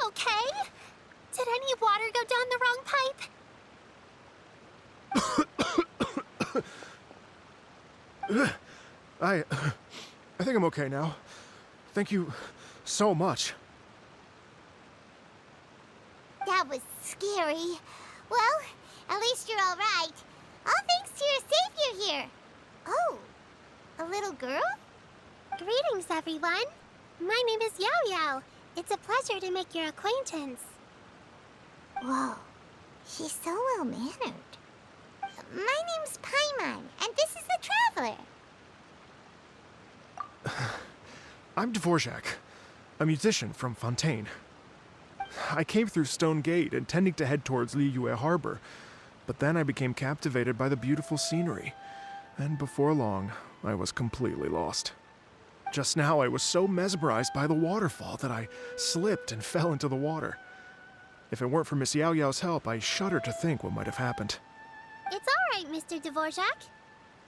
okay? Did any water go down the wrong pipe? I think I'm okay now. Thank you so much. That was scary. Well, at least you're all right. All thanks to your savior here. Oh, a little girl? Greetings, everyone. My name is Yao Yao. It's a pleasure to make your acquaintance. Whoa, she's so well-mannered. My name's Paimon, and this is the Traveler. I'm Dvorak, a musician from Fontaine. I came through Stone Gate intending to head towards Liyue Harbor, but then I became captivated by the beautiful scenery, and before long, I was completely lost. Just now, I was so mesmerized by the waterfall that I slipped and fell into the water. If it weren't for Miss Yao Yao's help, I shudder to think what might have happened. It's all right, Mr. Dvorak.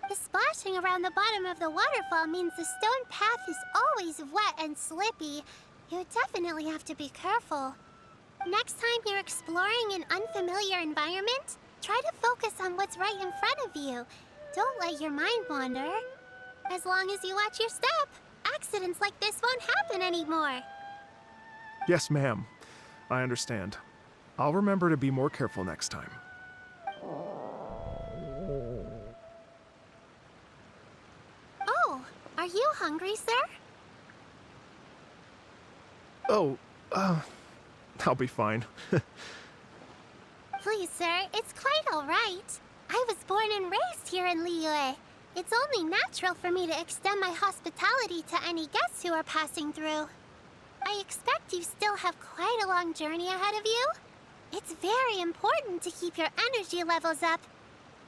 The splashing around the bottom of the waterfall means the stone path is always wet and slippy. You definitely have to be careful. Next time you're exploring an unfamiliar environment, try to focus on what's right in front of you. Don't let your mind wander. As long as you watch your step, accidents like this won't happen anymore. Yes, ma'am. I understand. I'll remember to be more careful next time. Oh, are you hungry, sir? Oh, I'll be fine. Please, sir, it's quite all right. I was born and raised here in Liyue. It's only natural for me to extend my hospitality to any guests who are passing through. I expect you still have quite a long journey ahead of you. It's very important to keep your energy levels up.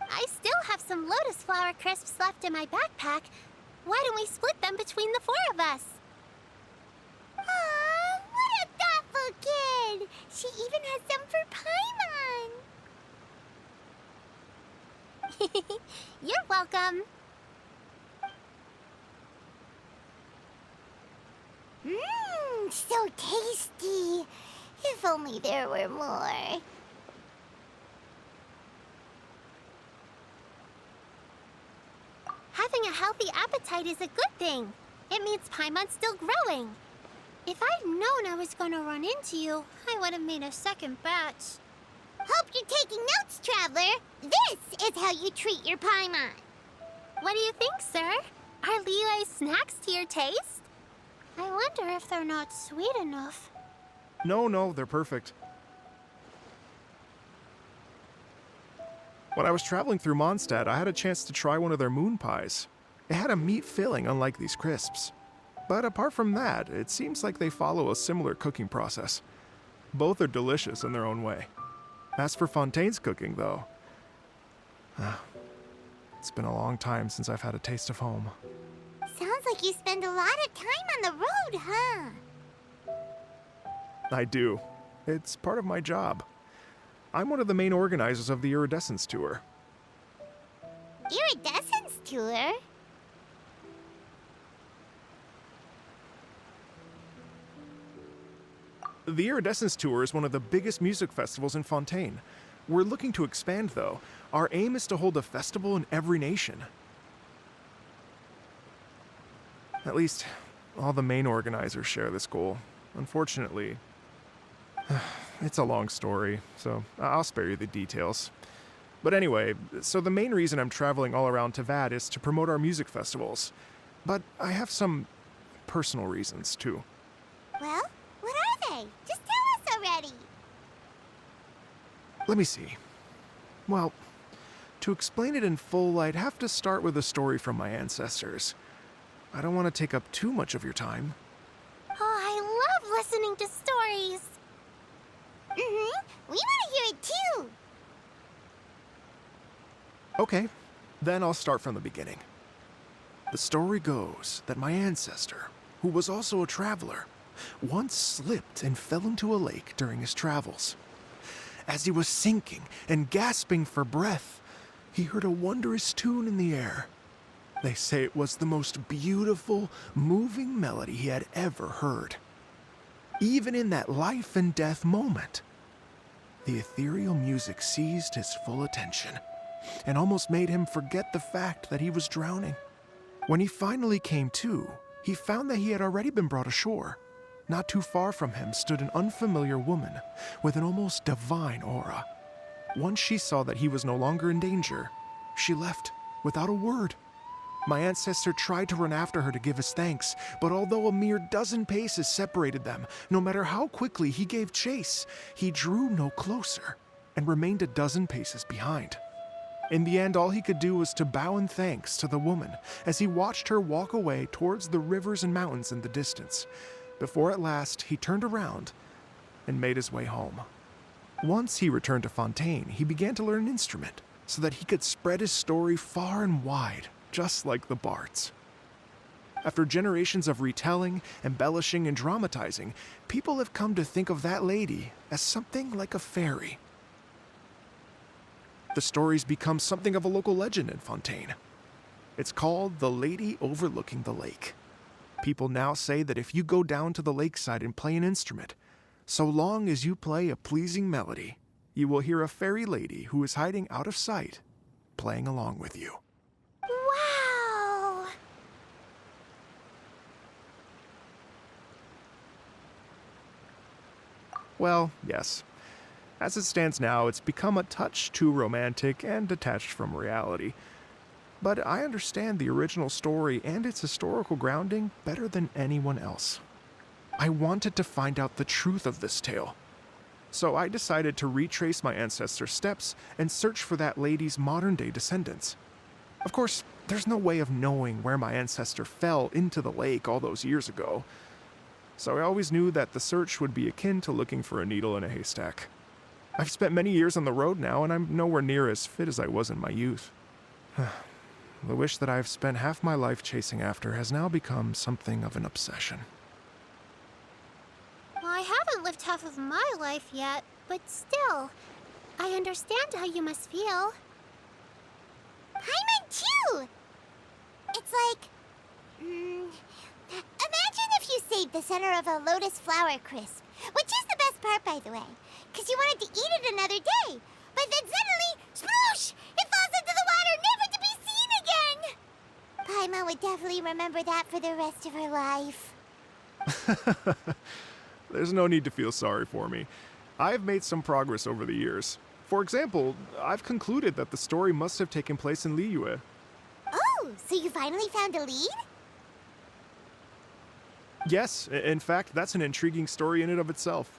I still have some lotus flower crisps left in my backpack. Why don't we split them between the four of us? Aw, what a thoughtful kid! She even has some for Paimon! You're welcome. Mmm, so tasty. If only there were more. Having a healthy appetite is a good thing. It means Paimon's still growing. If I'd known I was going to run into you, I would have made a second batch. Hope you're taking notes, Traveler. This is how you treat your Paimon. What do you think, sir? Are Liyue's snacks to your taste? I wonder if they're not sweet enough. No, they're perfect. When I was traveling through Mondstadt, I had a chance to try one of their moon pies. It had a meat filling, unlike these crisps. But apart from that, it seems like they follow a similar cooking process. Both are delicious in their own way. As for Fontaine's cooking, though, it's been a long time since I've had a taste of home. Sounds like you spend a lot of time on the road, huh? I do. It's part of my job. I'm one of the main organizers of the Iridescence Tour. Iridescence Tour? The Iridescence Tour is one of the biggest music festivals in Fontaine. We're looking to expand, though. Our aim is to hold a festival in every nation. At least, all the main organizers share this goal. Unfortunately, it's a long story, so I'll spare you the details. But anyway, so the main reason I'm traveling all around Tavad is to promote our music festivals. But I have some personal reasons, too. Well, what are they? Just tell us already. Let me see. Well, to explain it in full, I'd have to start with a story from my ancestors. I don't want to take up too much of your time. Oh, I love listening to stories. We want to hear it too. Okay, then I'll start from the beginning. The story goes that my ancestor, who was also a traveler, once slipped and fell into a lake during his travels. As he was sinking and gasping for breath, he heard a wondrous tune in the air. They say it was the most beautiful, moving melody he had ever heard. even in that life and death moment. The ethereal music seized his full attention and almost made him forget the fact that he was drowning. When he finally came to, he found that he had already been brought ashore. Not too far from him stood an unfamiliar woman with an almost divine aura. Once she saw that he was no longer in danger, she left without a word. My ancestor tried to run after her to give his thanks, but although a mere dozen paces separated them, no matter how quickly he gave chase, he drew no closer and remained a dozen paces behind. In the end, all he could do was to bow in thanks to the woman as he watched her walk away towards the rivers and mountains in the distance, before at last he turned around and made his way home. Once he returned to Fontaine, he began to learn an instrument so that he could spread his story far and wide, just like the bards. After generations of retelling, embellishing, and dramatizing, people have come to think of that lady as something like a fairy. The story's become something of a local legend in Fontaine. It's called The Lady Overlooking the Lake. People now say that if you go down to the lakeside and play an instrument, so long as you play a pleasing melody, you will hear a fairy lady who is hiding out of sight, playing along with you. Wow! Well, yes. As it stands now, it's become a touch too romantic and detached from reality. But I understand the original story and its historical grounding better than anyone else. I wanted to find out the truth of this tale. So I decided to retrace my ancestors' steps and search for that lady's modern-day descendants. Of course, there's no way of knowing where my ancestor fell into the lake all those years ago. So I always knew that the search would be akin to looking for a needle in a haystack. I've spent many years on the road now, and I'm nowhere near as fit as I was in my youth. The wish that I've spent half my life chasing after has now become something of an obsession. Well, I haven't lived half of my life yet, but still, I understand how you must feel. Paimon too! It's like... imagine if you saved the center of a lotus flower crisp, which is the best part, by the way, because you wanted to eat it another day. But then suddenly, sploosh! It falls into the water, never to be seen again! Paimon would definitely remember that for the rest of her life. There's no need to feel sorry for me. I've made some progress over the years. For example, I've concluded that the story must have taken place in Liyue. Oh, so you finally found a lead? Yes, in fact, that's an intriguing story in and of itself.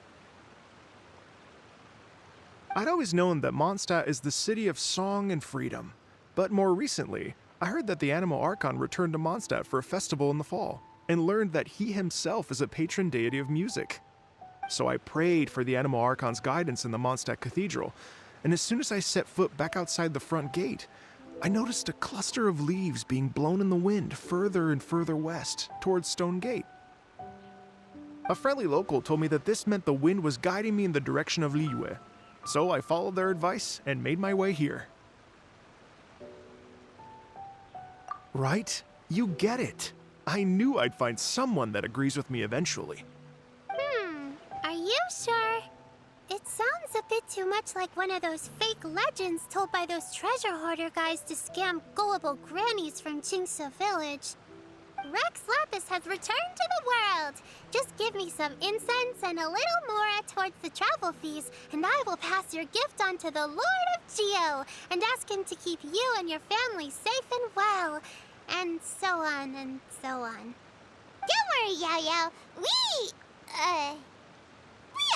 I'd always known that Mondstadt is the city of song and freedom, but more recently, I heard that the Anemo Archon returned to Mondstadt for a festival in the fall, and learned that he himself is a patron deity of music. So I prayed for the Anemo Archon's guidance in the Mondstadt Cathedral, and as soon as I set foot back outside the front gate, I noticed a cluster of leaves being blown in the wind further and further west, towards Stone Gate. A friendly local told me that this meant the wind was guiding me in the direction of Liyue, so I followed their advice and made my way here. Right? You get it. I knew I'd find someone that agrees with me eventually. Are you sure? It sounds a bit too much like one of those fake legends told by those treasure hoarder guys to scam gullible grannies from Jingsa Village. Rex Lapis has returned to the world. Just give me some incense and a little more towards the travel fees, and I will pass your gift on to the Lord of Geo and ask him to keep you and your family safe and well. And so on and so on. Don't worry, Yao Yao. We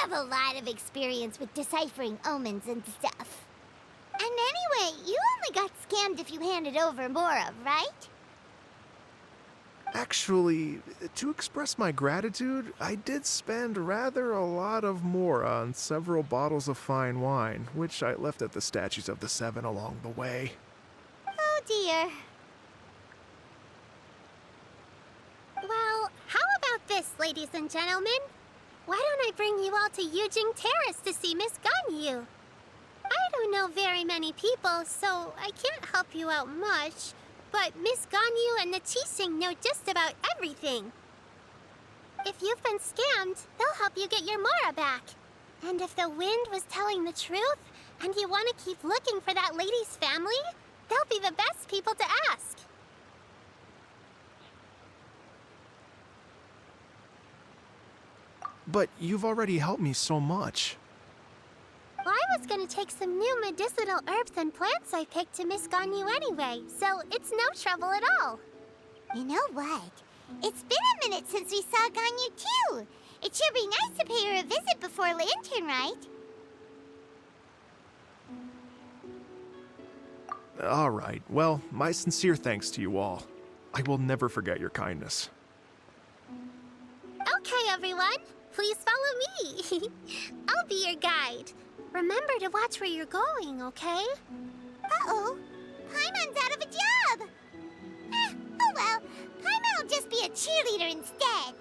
have a lot of experience with deciphering omens and stuff. And anyway, you only got scammed if you handed over Mora, right? Actually, to express my gratitude, I did spend rather a lot of Mora on several bottles of fine wine, which I left at the Statues of the Seven along the way. Oh dear. Well, how about this, ladies and gentlemen? Why don't I bring you all to Yujing Terrace to see Miss Ganyu? I don't know very many people, so I can't help you out much. But Miss Ganyu and the Qixing know just about everything. If you've been scammed, they'll help you get your Mora back. And if the wind was telling the truth, and you want to keep looking for that lady's family, they'll be the best people to ask. But you've already helped me so much. Well, I was gonna take some new medicinal herbs and plants I picked to Miss Ganyu anyway, so it's no trouble at all. You know what? It's been a minute since we saw Ganyu too. It should be nice to pay her a visit before Lantern, right? All right, well, my sincere thanks to you all. I will never forget your kindness. Okay, everyone, please follow me. I'll be your guide. Remember to watch where you're going, okay? Uh-oh. Paimon's out of a job! Oh well, Paimon will just be a cheerleader instead.